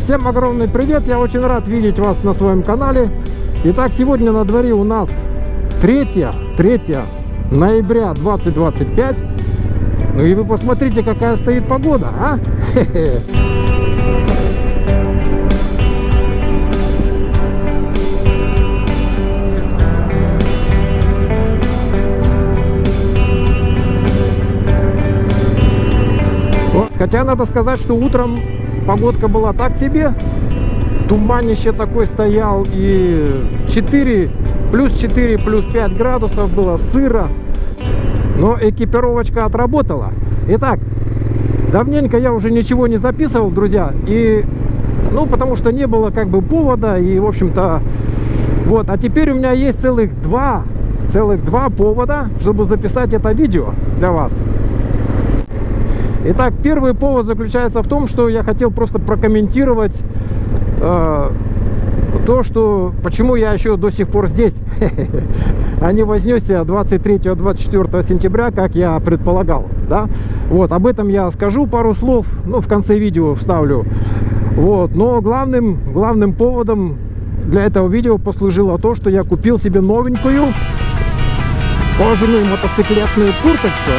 Всем огромный привет, я очень рад видеть вас на своем канале. Итак, сегодня на дворе у нас 3 ноября 2025. Ну и вы посмотрите, какая стоит погода, а? Хотя надо сказать, что утром погодка была так себе, туманище такой стоял, и плюс 4, плюс 5 градусов было, сыро, но экипировочка отработала. Итак, давненько я уже ничего не записывал, друзья, и, потому что не было как бы повода, и, в общем-то, вот, а теперь у меня есть целых два повода, чтобы записать это видео для вас. Итак, первый повод заключается в том, что я хотел просто прокомментировать почему я еще до сих пор здесь, а не вознесся 23-24 сентября, как я предполагал, да? Вот, об этом я скажу пару слов, в конце видео вставлю. Вот, но главным поводом для этого видео послужило то, что я купил себе новенькую кожаную мотоциклетную курточку,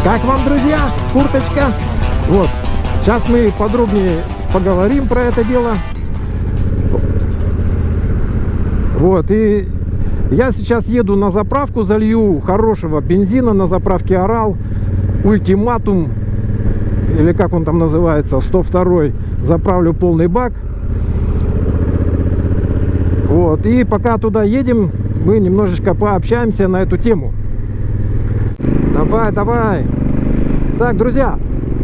Как вам, друзья, курточка? Вот, сейчас мы подробнее поговорим про это дело. Вот, и я сейчас еду на заправку, залью хорошего бензина на заправке Орал, Ультиматум, или как он там называется, 102, заправлю полный бак. Вот, и пока туда едем, мы немножечко пообщаемся на эту тему. Давай. Так, друзья,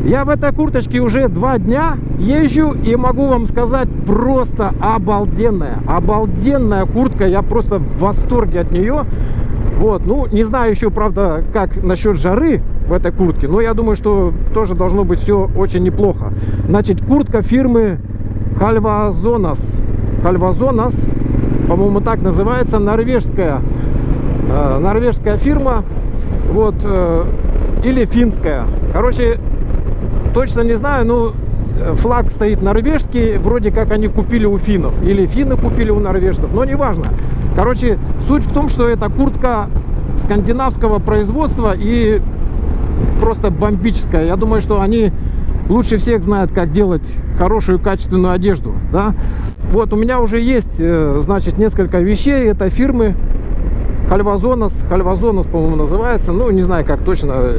я в этой курточке уже 2 дня езжу, и могу вам сказать, просто обалденная куртка. Я просто в восторге от нее. Вот, не знаю еще, правда, как насчет жары в этой куртке, но я думаю, что тоже должно быть все очень неплохо. Значит, куртка фирмы Halvazonas, по-моему, так называется, норвежская фирма. Вот, или финская. Короче, точно не знаю, но флаг стоит норвежский, вроде как они купили у финнов, или финны купили у норвежцев, но неважно. Короче, суть в том, что это куртка скандинавского производства и просто бомбическая. Я думаю, что они лучше всех знают, как делать хорошую качественную одежду, да? Вот, у меня уже есть, значит, несколько вещей этой фирмы. Halvazonas, по-моему, называется. Не знаю, как точно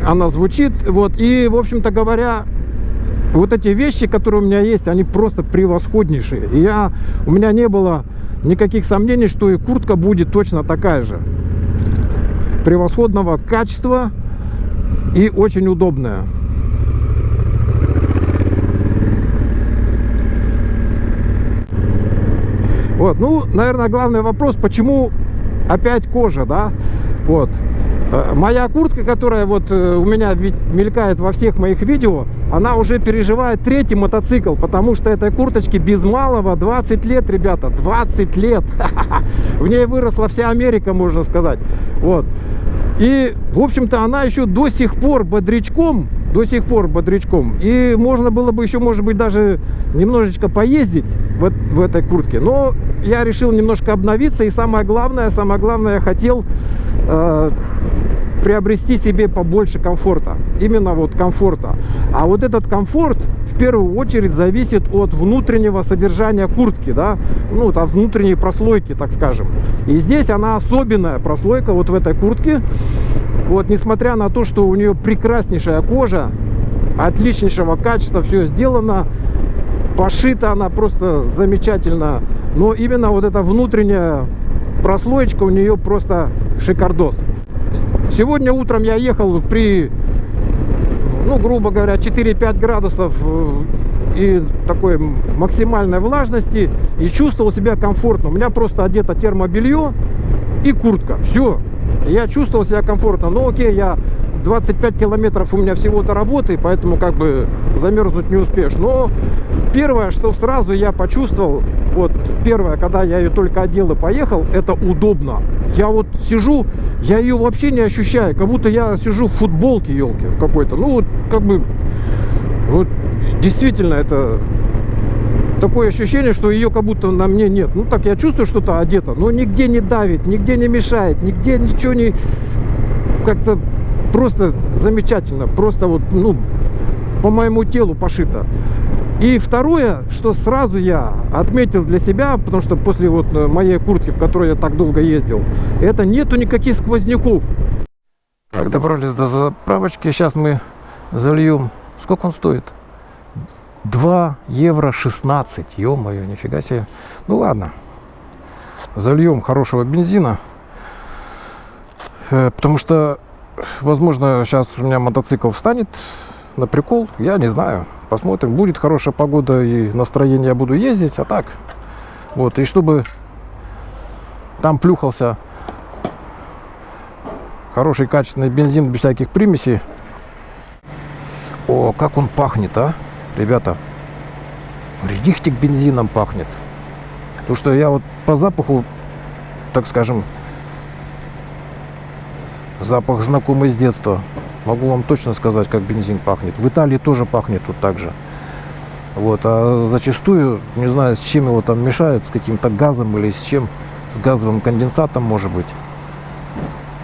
она звучит. Вот. И, в общем-то говоря, вот эти вещи, которые у меня есть, они просто превосходнейшие. И у меня не было никаких сомнений, что и куртка будет точно такая же. Превосходного качества и очень удобная. Вот, наверное, главный вопрос, почему опять кожа, да? Вот. Моя куртка, которая вот у меня мелькает во всех моих видео, она уже переживает 3-й мотоцикл, потому что этой курточке без малого 20 лет, ребята, 20 лет. В ней выросла вся Америка, можно сказать. Вот. И, в общем-то, она еще до сих пор бодрячком. И можно было бы еще, может быть, даже немножечко поездить в этой куртке. Но я решил немножко обновиться. И самое главное, я хотел приобрести себе побольше комфорта. Именно вот комфорта. А вот этот комфорт в первую очередь зависит от внутреннего содержания куртки, да? От внутренней прослойки, так скажем. И здесь она особенная прослойка вот в этой куртке. Вот, несмотря на то, что у нее прекраснейшая кожа, отличнейшего качества, все сделано, пошита она просто замечательно, но именно вот эта внутренняя прослоечка у нее просто шикардос. Сегодня утром я ехал при, грубо говоря, 4-5 градусов и такой максимальной влажности, и чувствовал себя комфортно. У меня просто одето термобелье и куртка, все. Я чувствовал себя комфортно. Окей, я 25 километров у меня всего до работы, поэтому как бы замерзнуть не успеешь. Но первое, что сразу я почувствовал, вот первое, когда я ее только одел и поехал, это удобно. Я вот сижу, я ее вообще не ощущаю, как будто я сижу в футболке, елки, в какой-то. Ну вот как бы, вот действительно это такое ощущение, что ее как будто на мне нет. Ну так я чувствую, что-то одето, но нигде не давит, нигде не мешает, нигде ничего не... Как-то просто замечательно, просто вот, ну, по моему телу пошито. И второе, что сразу я отметил для себя, потому что после вот моей куртки, в которой я так долго ездил, это нету никаких сквозняков. Так, добрались до заправочки, сейчас мы зальем. Сколько он стоит? 2 евро 16, ё-моё, нифига себе. Ну ладно, зальем хорошего бензина, потому что, возможно, сейчас у меня мотоцикл встанет на прикол, я не знаю, посмотрим, будет хорошая погода и настроение, я буду ездить, а так, вот, и чтобы там плюхался хороший качественный бензин без всяких примесей. О, как он пахнет, а, ребята, рихтик бензином пахнет, потому что я вот по запаху, так скажем, запах знакомый с детства. Могу вам точно сказать, как бензин пахнет. В Италии тоже пахнет тут так же. Вот, а зачастую, не знаю, с чем его там мешают, с каким-то газом или с чем, с газовым конденсатом, может быть.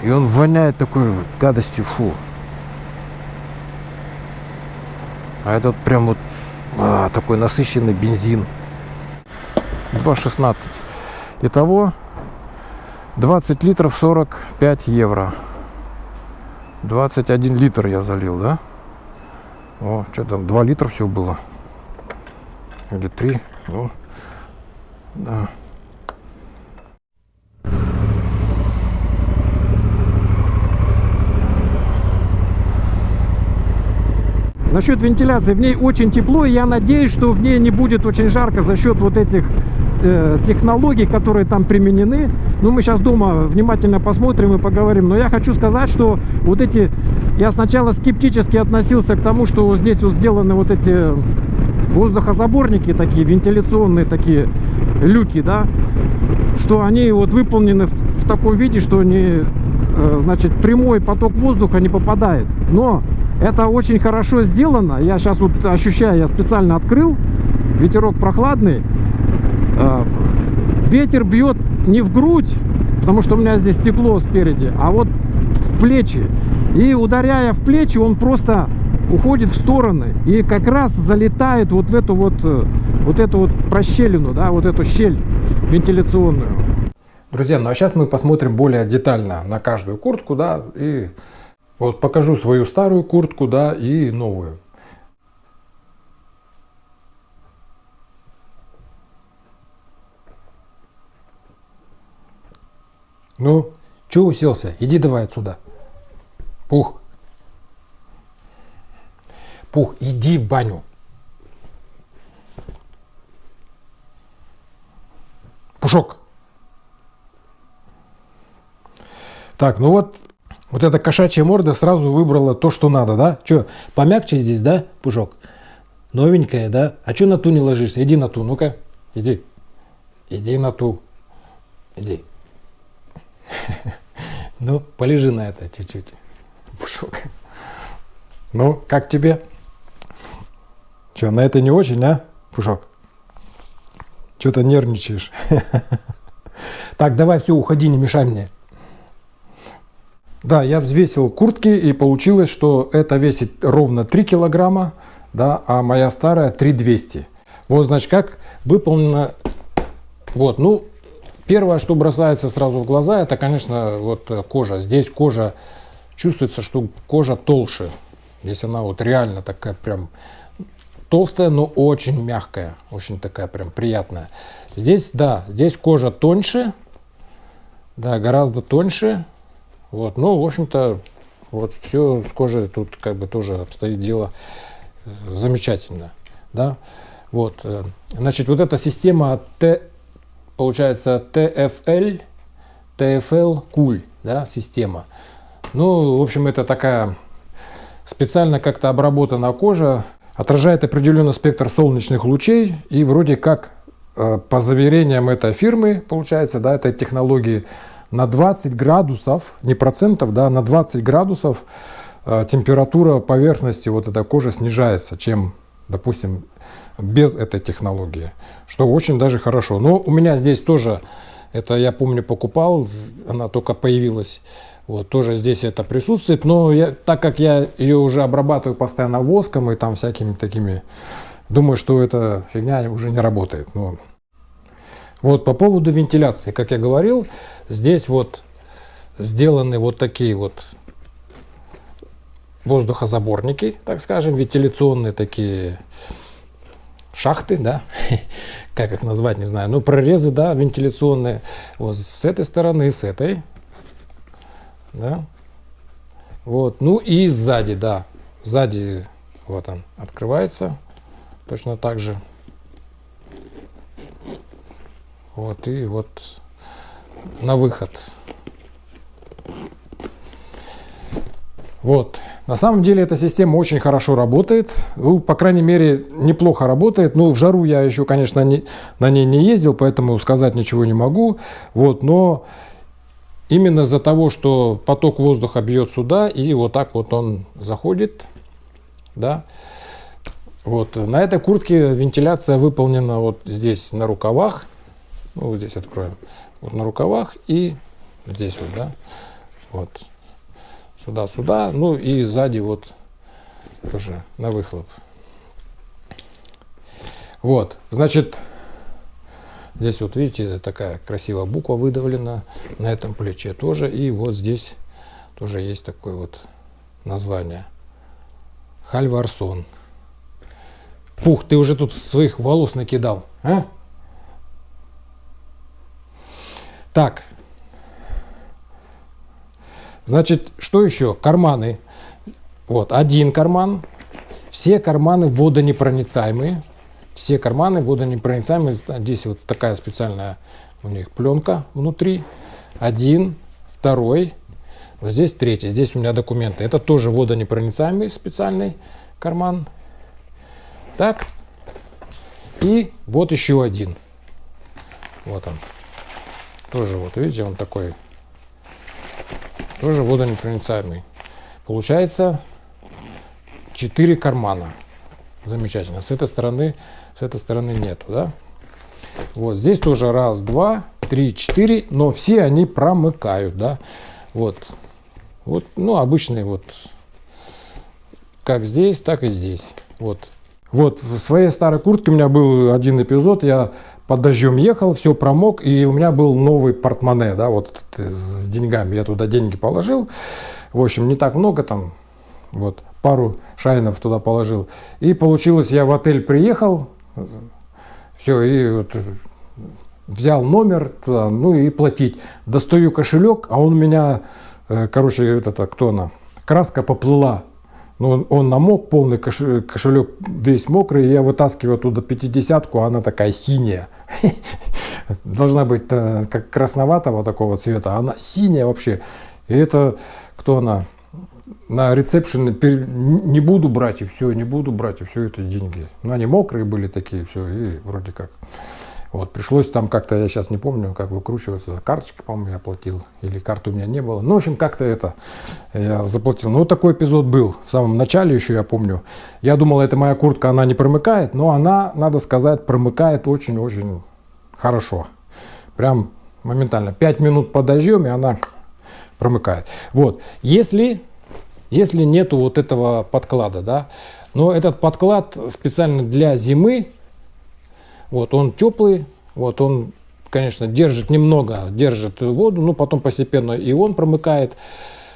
И он воняет такой гадостью, фу. А этот прям вот такой насыщенный бензин. 2,16. Итого 20 литров 45 евро. 21 литр я залил, да? О, что там, 2 литра всего было. Или 3. Ну, да. Насчет вентиляции, в ней очень тепло, и я надеюсь, что в ней не будет очень жарко за счет вот этих технологий, которые там применены. Ну, мы сейчас дома внимательно посмотрим и поговорим. Но я хочу сказать, что вот эти... Я сначала скептически относился к тому, что здесь вот сделаны вот эти воздухозаборники такие, вентиляционные такие люки, да, что они вот выполнены в таком виде, что они, значит, прямой поток воздуха не попадает. Но это очень хорошо сделано. Я сейчас вот ощущаю, я специально открыл, ветерок прохладный. Ветер бьет не в грудь, потому что у меня здесь стекло спереди, а вот в плечи. И ударяя в плечи, он просто уходит в стороны и как раз залетает вот в эту вот прощелину, да, вот эту щель вентиляционную. Друзья, ну а сейчас мы посмотрим более детально на каждую куртку, да, и вот покажу свою старую куртку, да, и новую. Ну, чё уселся? Иди давай отсюда. Пух. Пух, иди в баню. Пушок. Так, ну вот эта кошачья морда сразу выбрала то, что надо, да? Чё, помягче здесь, да, Пушок? Новенькая, да? А чё на ту не ложишься? Иди на ту, ну-ка, иди. Иди на ту. Иди. Ну, полежи на это чуть-чуть, Пушок. Ну, как тебе? Че, на это не очень, а, Пушок? Что-то нервничаешь. Так, давай, все, уходи, не мешай мне. Да, я взвесил куртки, и получилось, что это весит ровно 3 килограмма, да, а моя старая 3200. Вот, значит, как выполнено. Вот, ну, первое, что бросается сразу в глаза, это, конечно, вот кожа. Здесь кожа, чувствуется, что кожа толще. Здесь она вот реально такая прям толстая, но очень мягкая. Очень такая прям приятная. Здесь, да, здесь кожа тоньше. Да, гораздо тоньше. Вот, ну, в общем-то, вот все с кожей тут как бы тоже обстоит дело замечательно. Да, вот. Значит, вот эта система получается TFL Cool, да, система. Ну, в общем, это такая специально как-то обработана кожа, отражает определенный спектр солнечных лучей, и вроде как, по заверениям этой фирмы, получается, да, этой технологии, на 20 градусов, не процентов, да, на 20 градусов температура поверхности вот этой кожи снижается, чем, допустим, без этой технологии, что очень даже хорошо. Но у меня здесь тоже, это я помню покупал, она только появилась, вот, тоже здесь это присутствует, но так как я ее уже обрабатываю постоянно воском и там всякими такими, думаю, что эта фигня уже не работает. Но... Вот по поводу вентиляции, как я говорил, здесь вот сделаны вот такие вот воздухозаборники, так скажем, вентиляционные такие шахты, да, как их назвать, не знаю, ну прорезы, да, вентиляционные, вот с этой стороны и с этой, да, вот, ну и сзади, да, сзади вот он открывается точно так же. Вот, и вот на выход. Вот. На самом деле эта система очень хорошо работает. Ну, по крайней мере, неплохо работает. Ну, в жару я еще, конечно, на ней не ездил, поэтому сказать ничего не могу. Вот, но именно из-за того, что поток воздуха бьет сюда, и вот так вот он заходит, да. Вот. На этой куртке вентиляция выполнена вот здесь на рукавах. Ну, вот здесь откроем. Вот на рукавах и здесь вот, да. Вот. Сюда. Ну и сзади вот тоже на выхлоп. Вот. Значит, здесь вот видите, такая красивая буква выдавлена. На этом плече тоже. И вот здесь тоже есть такое вот название. Хальварсон. Пух, ты уже тут своих волос накидал, а? Так, значит, что еще? Карманы. Вот, один карман. Все карманы водонепроницаемые. Все карманы водонепроницаемые. Здесь вот такая специальная у них пленка внутри. Один, второй. Вот здесь третий. Здесь у меня документы. Это тоже водонепроницаемый специальный карман. Так. И вот еще один. Вот он. Тоже вот, видите, он такой, тоже водонепроницаемый. Получается 4 кармана. Замечательно. С этой стороны нету, да? Вот здесь тоже 1, 2, 3, 4, но все они промыкают, да? Вот, ну обычные вот, как здесь, так и здесь. Вот в своей старой куртке у меня был один эпизод, я под дождем ехал, все промок, и у меня был новый портмоне, да, вот с деньгами, я туда деньги положил, в общем, не так много там, вот, пару шайнов туда положил, и получилось, я в отель приехал, все, и вот взял номер, туда, ну и платить, достаю кошелек, а он у меня, короче, кто она, краска поплыла. Ну, он намок, полный кошелек весь мокрый, я вытаскиваю оттуда 50-ку, а она такая синяя. Должна быть как красноватого такого цвета, а она синяя вообще. И это, кто она, на ресепшене, не буду брать, и все, это деньги. Ну, они мокрые были такие, все, и вроде как. Вот, пришлось там как-то, я сейчас не помню, как выкручиваться, карточкой, по-моему, я платил, или карты у меня не было. Ну, в общем, как-то это я заплатил. Ну, вот такой эпизод был в самом начале еще, я помню. Я думал, это моя куртка, она не промыкает, но она, надо сказать, промыкает очень-очень хорошо. Прям моментально. 5 минут под дождем, и она промыкает. Вот, если нету вот этого подклада, да, но этот подклад специально для зимы. Вот он теплый, вот он, конечно, держит воду, но потом постепенно и он промыкает.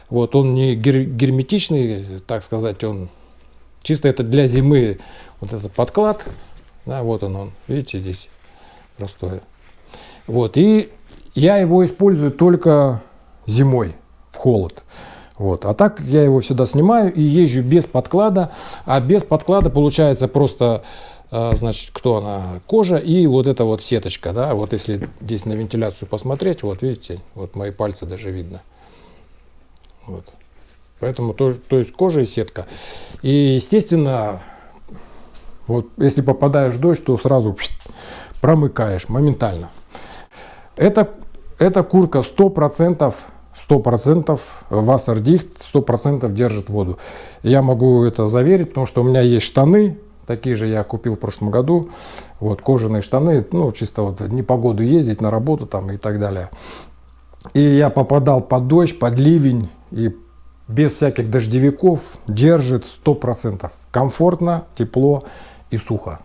Вот он не герметичный, так сказать, он чисто это для зимы, вот этот подклад, да, вот он, видите, здесь простой. Вот, и я его использую только зимой, в холод. Вот, а так я его всегда снимаю и езжу без подклада, а без подклада получается просто... Значит, кто она? Кожа и вот эта вот сеточка, да, вот если здесь на вентиляцию посмотреть, вот видите, вот мои пальцы даже видно. Вот. Поэтому то есть кожа и сетка. И естественно, Вот если попадаешь в дождь, то сразу промыкаешь моментально. Эта куртка 100% Wasserdicht, 100% держит воду. Я могу это заверить, потому что у меня есть штаны, такие же я купил в прошлом году. Вот, кожаные штаны, ну, чисто вот в непогоду ездить на работу там и так далее. И я попадал под дождь, под ливень, и без всяких дождевиков держит 100%. Комфортно, тепло и сухо.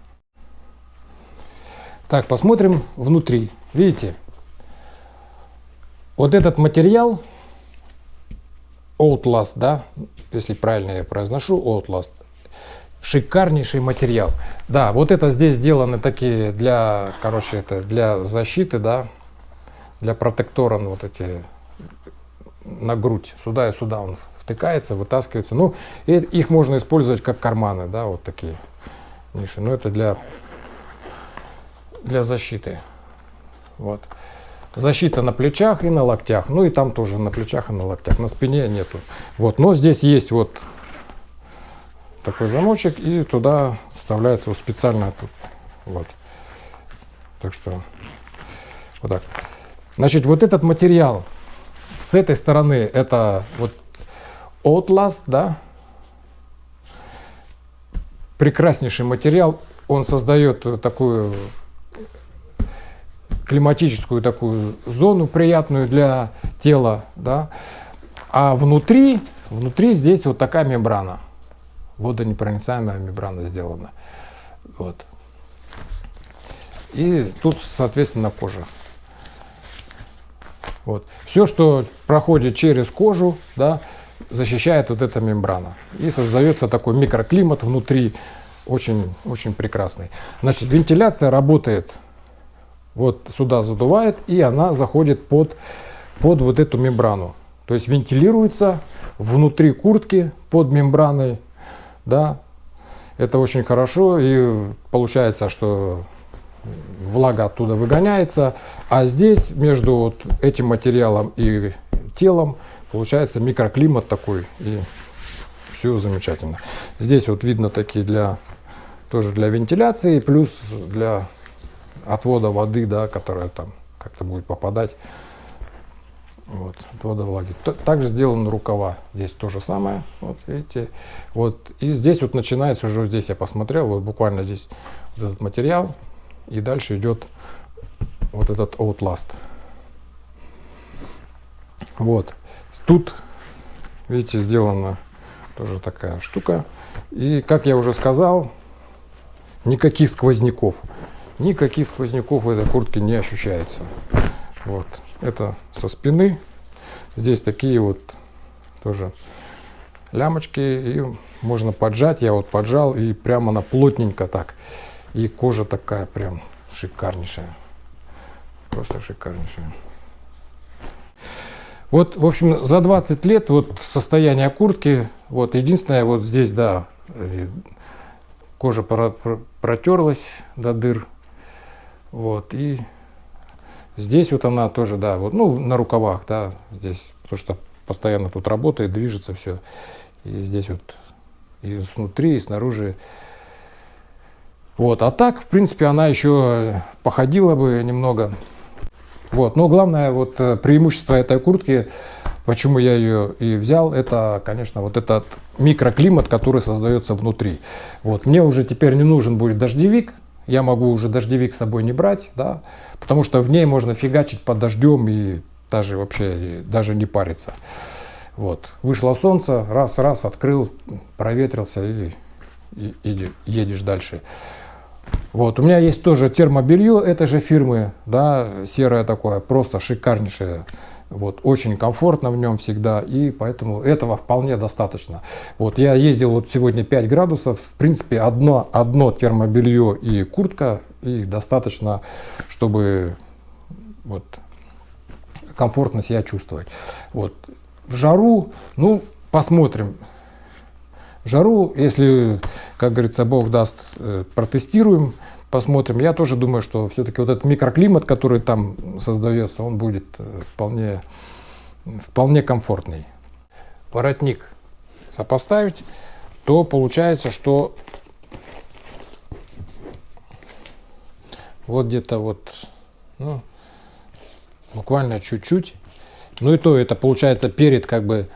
Так, посмотрим внутри. Видите? Вот этот материал Outlast, да, если правильно я произношу, Outlast, шикарнейший материал. Да, вот это здесь сделаны такие для, короче, это для защиты, да, для протектора, вот эти на грудь, сюда и сюда он втыкается, вытаскивается. Ну, их можно использовать как карманы, да, вот такие ниши. Но это для защиты. Вот. Защита на плечах и на локтях. Ну и там тоже на плечах и на локтях. На спине нету. Вот. Но здесь есть вот такой замочек, и туда вставляется вот специально тут. Вот. Так что вот так. Значит, вот этот материал с этой стороны это вот Outlast, да. Прекраснейший материал. Он создает такую климатическую такую зону приятную для тела, да. А внутри здесь вот такая мембрана, водонепроницаемая мембрана сделана, вот. И тут, соответственно, кожа. Вот. Все, что проходит через кожу, да, защищает вот эта мембрана. И создается такой микроклимат внутри, очень, очень прекрасный. Значит, вентиляция работает. Вот сюда задувает, и она заходит под вот эту мембрану. То есть вентилируется внутри куртки под мембраной. Да. Это очень хорошо, и получается, что влага оттуда выгоняется. А здесь между вот этим материалом и телом получается микроклимат такой, и все замечательно. Здесь вот видно такие тоже для вентиляции, плюс для отвода воды, да, которая там как-то будет попадать. Вот, отвода влаги. Также сделаны рукава. Здесь то же самое. Вот видите. Вот. И здесь вот начинается уже, здесь я посмотрел, вот буквально здесь вот этот материал. И дальше идет вот этот Outlast. Вот. Тут, видите, сделана тоже такая штука. И, как я уже сказал, никаких сквозняков. Никаких сквозняков в этой куртке не ощущается. Вот. Это со спины. Здесь такие вот тоже лямочки. И можно поджать. Я вот поджал, и прямо она плотненько так. И кожа такая прям шикарнейшая. Просто шикарнейшая. Вот, в общем, за 20 лет вот состояние куртки. Вот единственное, вот здесь, да, кожа протерлась до дыр. Вот, и здесь вот она тоже, да, вот, ну, на рукавах, да, здесь, то, что постоянно тут работает, движется все. И здесь вот и снутри, и снаружи. Вот, а так, в принципе, она еще походила бы немного. Вот, но главное, вот, преимущество этой куртки, почему я ее и взял, это, конечно, вот этот микроклимат, который создается внутри. Вот, мне уже теперь не нужен будет дождевик. Я могу уже дождевик с собой не брать, да, потому что в ней можно фигачить под дождем и даже вообще даже не париться. Вот. Вышло солнце, раз, открыл, проветрился и едешь дальше. Вот. У меня есть тоже термобелье этой же фирмы, да, серое такое, просто шикарнейшее. Вот, очень комфортно в нем всегда, и поэтому этого вполне достаточно. Вот, я ездил вот сегодня 5 градусов, в принципе, одно термобелье и куртка, и достаточно, чтобы вот, комфортно себя чувствовать. Вот. В жару, ну, посмотрим. В жару, если, как говорится, Бог даст, протестируем, посмотрим. Я тоже думаю, что все-таки вот этот микроклимат, который там создается, он будет вполне комфортный. Воротник сопоставить, то получается, что Вот где-то вот, ну, буквально чуть-чуть. Ну и то это получается перед как бы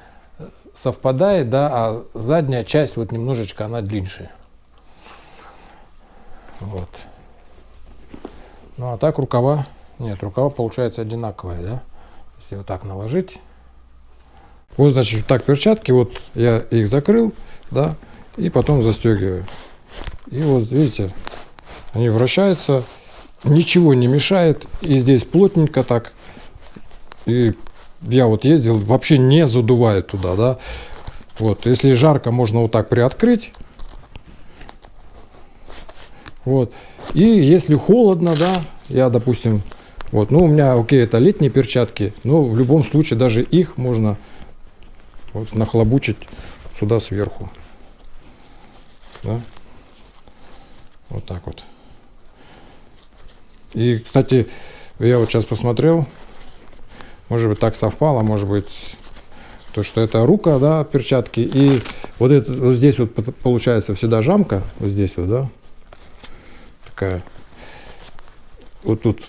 совпадает, да, а задняя часть вот немножечко она длиннее. Вот. Ну а так рукава, нет, рукава получается одинаковые, да, если вот так наложить. Вот, значит, так перчатки, вот я их закрыл, да, и потом застегиваю. И вот, видите, они вращаются, ничего не мешает, и здесь плотненько так. И я вот ездил, вообще не задувает туда, да. Вот, если жарко, можно вот так приоткрыть. Вот. И если холодно, да, я, допустим, вот, ну, у меня, окей, это летние перчатки, но в любом случае даже их можно вот нахлобучить сюда сверху. Да? Вот так вот. И, кстати, я вот сейчас посмотрел, может быть, так совпало, может быть, то, что это рука, да, перчатки, и вот, это, вот здесь вот получается всегда жамка, вот здесь вот, да, такая, вот тут,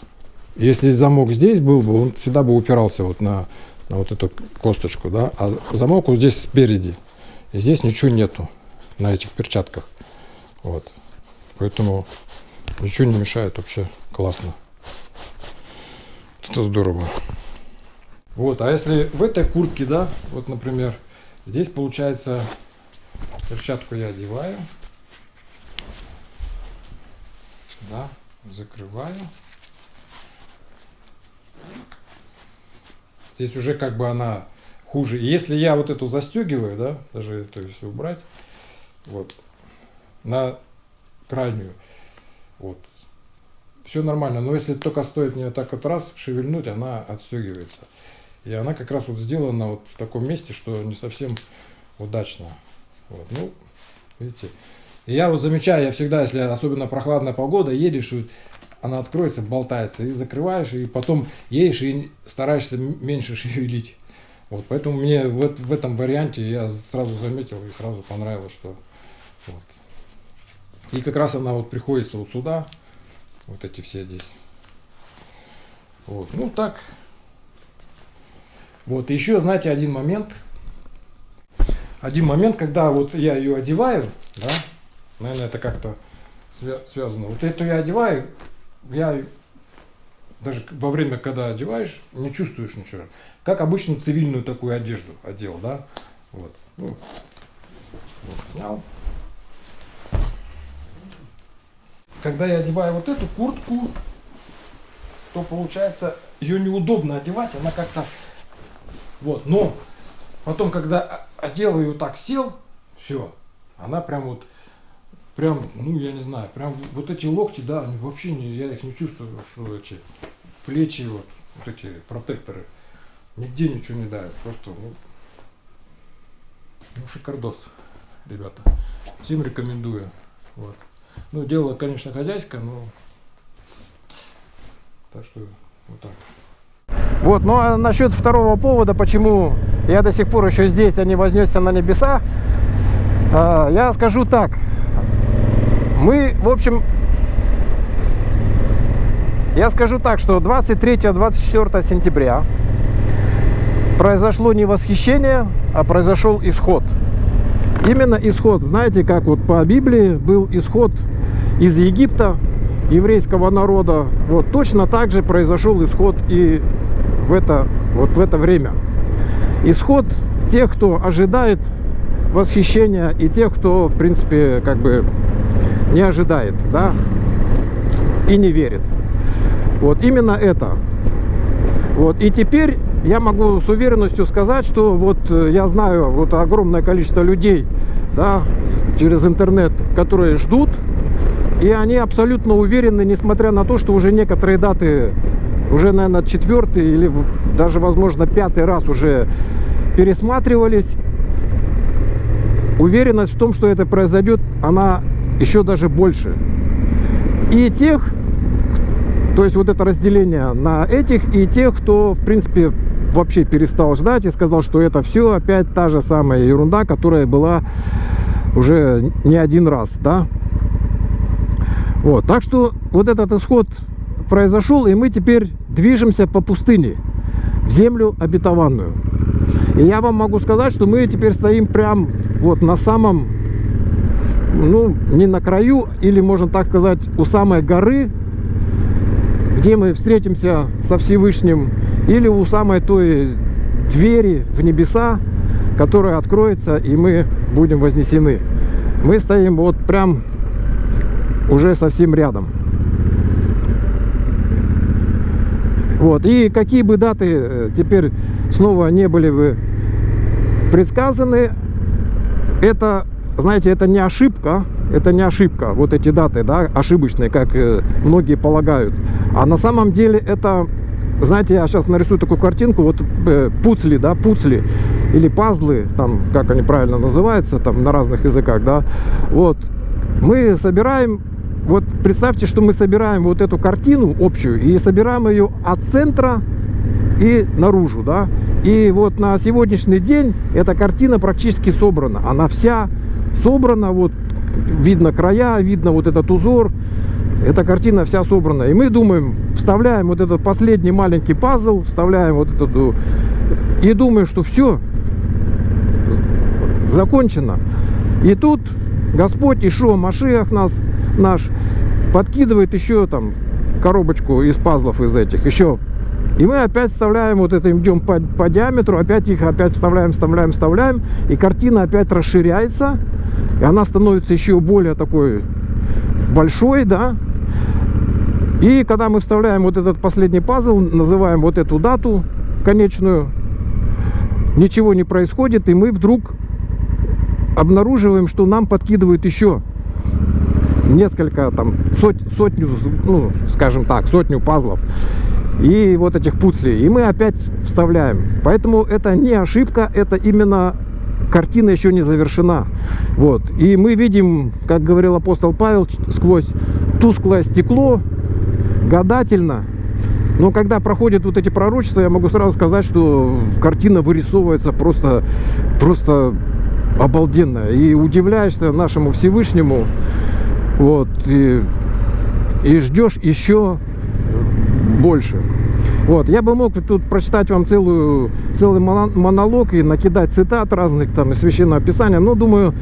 если замок здесь был бы, он всегда бы упирался вот на вот эту косточку, да, а замок вот здесь спереди, и здесь ничего нету на этих перчатках, вот, поэтому ничего не мешает, вообще классно, это здорово. Вот, а если в этой куртке, да, вот, например, здесь получается, перчатку я одеваю, да, закрываю. Здесь уже как бы она хуже. Если я вот эту застегиваю, да, даже это если убрать, вот, на крайнюю, вот, все нормально. Но если только стоит мне так вот раз шевельнуть, она отстегивается. И она как раз вот сделана вот в таком месте, что не совсем удачно. Вот, ну, видите. И я вот замечаю, я всегда, если особенно прохладная погода, едешь, и она откроется, болтается, и закрываешь, и потом едешь и стараешься меньше шевелить. Вот, поэтому мне в этом варианте я сразу заметил и сразу понравилось, что вот. И как раз она вот приходится вот сюда, вот эти все здесь. Вот, ну так. Вот, еще, знаете, один момент, когда вот я ее одеваю, да, наверное, это как-то связано. Вот эту я одеваю, я даже во время, когда одеваешь, не чувствуешь ничего. Как обычно цивильную такую одежду одел, да, вот, ну, вот, снял. Когда я одеваю вот эту куртку, то получается ее неудобно одевать, она как-то вот, но потом, когда одел ее так, сел, все, она прям вот, прям, ну я не знаю, прям вот эти локти, да, они вообще не, я их не чувствую, что эти плечи, вот эти протекторы, нигде ничего не давят, просто, ну шикардос, ребята, всем рекомендую, вот. Ну дело, конечно, хозяйское, но так что вот так. Вот, ну а насчет второго повода, почему я до сих пор еще здесь, а не вознесся на небеса, я скажу так. Мы, в общем, я скажу так, что 23-24 сентября произошло не восхищение, а произошел исход. Именно исход, знаете, как вот по Библии был исход из Египта еврейского народа, вот точно так же произошел исход и в это время. Исход тех, кто ожидает восхищения, и тех, кто, в принципе, как бы не ожидает, да, и не верит. Вот именно это. Вот, и теперь я могу с уверенностью сказать, что вот я знаю вот огромное количество людей, да, через интернет, которые ждут, и они абсолютно уверены, несмотря на то, что уже некоторые даты, уже, наверное, 4-й или даже, возможно, 5-й раз уже пересматривались. Уверенность в том, что это произойдет, она еще даже больше. И тех, то есть вот это разделение на этих и тех, кто, в принципе, вообще перестал ждать и сказал, что это все опять та же самая ерунда, которая была уже не один раз, да. Вот, так что вот этот исход произошел, и мы теперь движемся по пустыне в землю обетованную. И я вам могу сказать, что мы теперь стоим прям вот на самом, ну, не на краю, или можно так сказать, у самой горы, где мы встретимся со Всевышним, или у самой той двери в небеса, которая откроется, и мы будем вознесены. Мы стоим вот прям уже совсем рядом. Вот. И какие бы даты теперь снова не были бы предсказаны, это, знаете, это не ошибка. Это не ошибка, вот эти даты, да, ошибочные, как многие полагают. А на самом деле это, знаете, я сейчас нарисую такую картинку, вот пуцли, да, пуцли или пазлы, там, как они правильно называются, там, на разных языках, да. Вот, мы собираем, вот представьте, что мы собираем вот эту картину общую и собираем ее от центра и наружу, да. И вот на сегодняшний день эта картина практически собрана, она вся собрана, вот, видно края, видно вот этот узор, эта картина вся собрана. И мы думаем, вставляем вот этот последний маленький пазл, вставляем вот эту, и думаем, что все, закончено. И тут Господь Ишуа Машиах наш подкидывает еще там коробочку из пазлов из этих, еще. И мы опять вставляем вот это, идем по диаметру, опять их вставляем, и картина опять расширяется, и она становится еще более такой большой, да. И когда мы вставляем вот этот последний пазл, называем вот эту дату конечную, ничего не происходит, и мы вдруг обнаруживаем, что нам подкидывают еще несколько, там, сотню, ну, скажем так, сотню пазлов. И вот этих пуцлей. И мы опять вставляем. Поэтому это не ошибка, это именно картина еще не завершена. Вот. И мы видим, как говорил апостол Павел, сквозь тусклое стекло, гадательно. Но когда проходят вот эти пророчества, я могу сразу сказать, что картина вырисовывается просто обалденно. И удивляешься нашему Всевышнему. Вот. И ждешь еще больше. Вот, я бы мог тут прочитать вам целый монолог и накидать цитат разных там из Священного Писания, но думаю,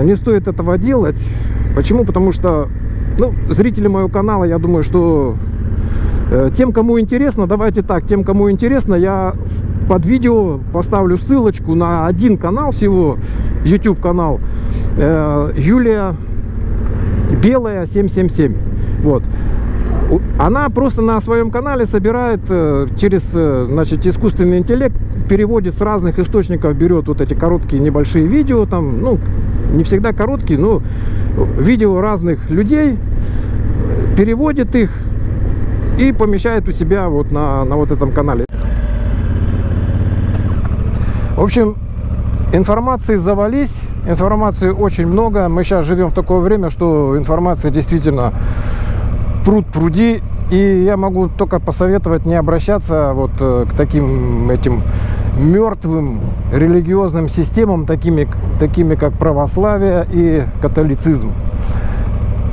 не стоит этого делать. Почему? Потому что, ну, зрители моего канала, я думаю, что тем, кому интересно, давайте так, тем, кому интересно, я под видео поставлю ссылочку на один канал всего, YouTube канал, Юлия Белая 777. Вот. Она просто на своем канале собирает через, значит, искусственный интеллект, переводит с разных источников, берет вот эти короткие небольшие видео, там, ну, не всегда короткие, но видео разных людей, переводит их и помещает у себя вот на вот этом канале. В общем, информации завались, информации очень много. Мы сейчас живем в такое время, что информация действительно пруд пруди, и я могу только посоветовать не обращаться вот к таким этим мертвым религиозным системам, такими как православие и католицизм.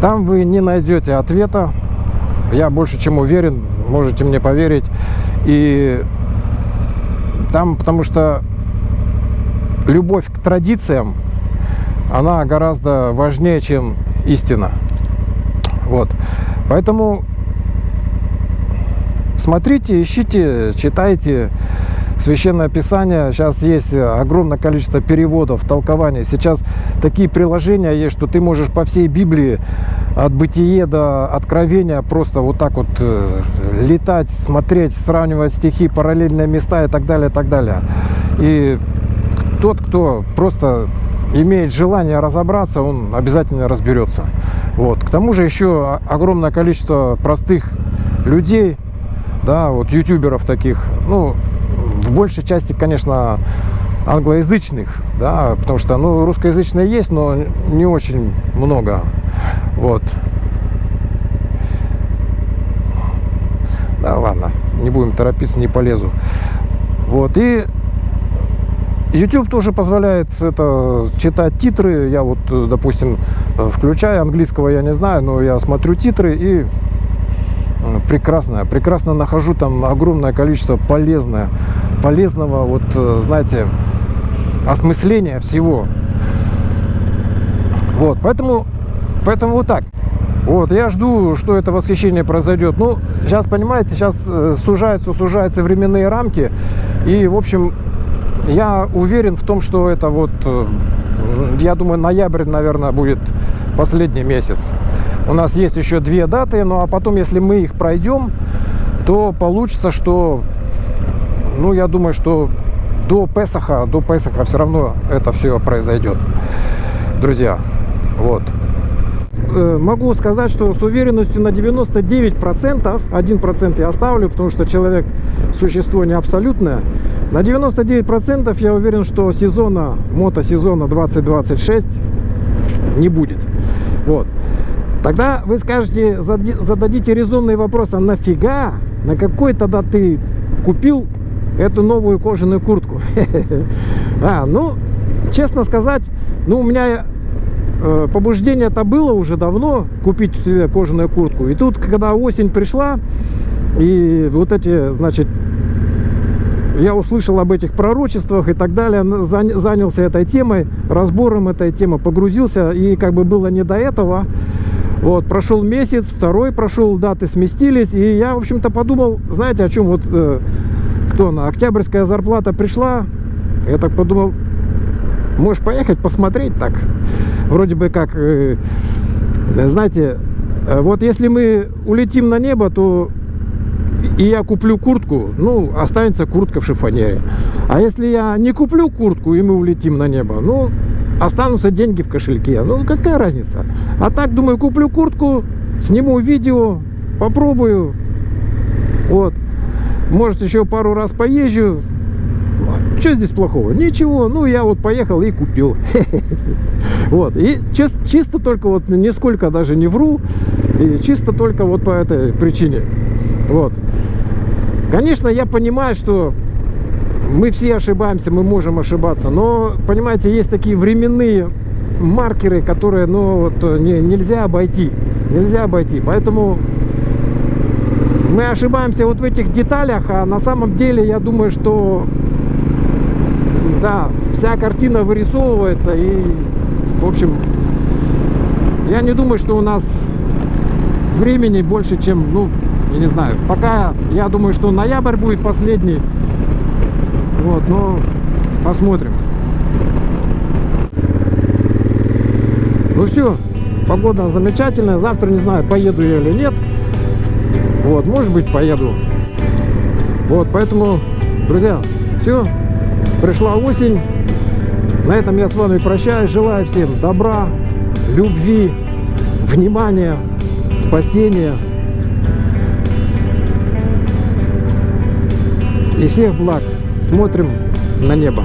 Там вы не найдете ответа, я больше чем уверен, можете мне поверить. И там, потому что любовь к традициям, она гораздо важнее, чем истина. Вот. Поэтому смотрите, ищите, читайте Священное Писание. Сейчас есть огромное количество переводов, толкований. Сейчас такие приложения есть, что ты можешь по всей Библии от Бытия до Откровения просто вот так вот летать, смотреть, сравнивать стихи, параллельные места и так далее, и так далее. И тот, кто просто имеет желание разобраться, он обязательно разберется. Вот. К тому же еще огромное количество простых людей, да, вот ютуберов таких, ну, в большей части, конечно, англоязычных, да, потому что, ну, русскоязычные есть, но не очень много. Вот. Да, ладно, не будем торопиться, не полезу. Вот, и YouTube тоже позволяет это читать титры. Я вот, допустим, включаю, английского я не знаю, но я смотрю титры и прекрасно нахожу там огромное количество полезного, вот, знаете, осмысления всего. Вот, поэтому вот так. Вот, я жду, что это восхищение произойдет. Ну, сейчас, понимаете, сейчас сужаются временные рамки. И, в общем, я уверен в том, что это вот, я думаю, ноябрь, наверное, будет последний месяц. У нас есть еще 2 даты, ну а потом, если мы их пройдем, то получится, что, ну, я думаю, что до Песаха все равно это все произойдет, друзья. Вот. Могу сказать, что с уверенностью на 99%, 1% я оставлю, потому что человек существо не абсолютное. На 99% я уверен, что мотосезона 2026 не будет. Вот. Тогда вы скажете, зададите резонный вопрос, а нафига, на какой тогда ты купил эту новую кожаную куртку? Ну, честно сказать, ну, у меня побуждение-то было уже давно купить себе кожаную куртку. И тут, когда осень пришла, и вот эти, значит, я услышал об этих пророчествах и так далее, занялся этой темой, разбором этой темы, погрузился, и как бы было не до этого. Вот, прошел месяц, второй прошел, даты сместились, и я, в общем-то, подумал, знаете, о чем вот, октябрьская зарплата пришла, я так подумал, можешь поехать посмотреть так, вроде бы как, знаете, вот если мы улетим на небо, то и я куплю куртку, ну, останется куртка в шифонере. А если я не куплю куртку, и мы улетим на небо, ну, останутся деньги в кошельке. Ну, какая разница? А так, думаю, куплю куртку, сниму видео, попробую. Вот. Может, еще пару раз поезжу. Что здесь плохого? Ничего. Ну, я вот поехал и купил. Вот. И чисто только вот, нисколько даже не вру. И чисто только вот по этой причине. Вот. Конечно, я понимаю, что мы все ошибаемся, мы можем ошибаться, но, понимаете, есть такие временные маркеры, которые, ну, вот, нельзя обойти, поэтому мы ошибаемся вот в этих деталях, а на самом деле, я думаю, что, да, вся картина вырисовывается, и, в общем, я не думаю, что у нас времени больше, чем, ну, я не знаю, пока, я думаю, что ноябрь будет последний. Вот, но посмотрим. Ну все, погода замечательная. Завтра не знаю, поеду я или нет. Вот, может быть, поеду. Вот, поэтому, друзья, все, пришла осень. На этом я с вами прощаюсь. Желаю всем добра, любви, внимания, спасения и всех благ. Смотрим на небо.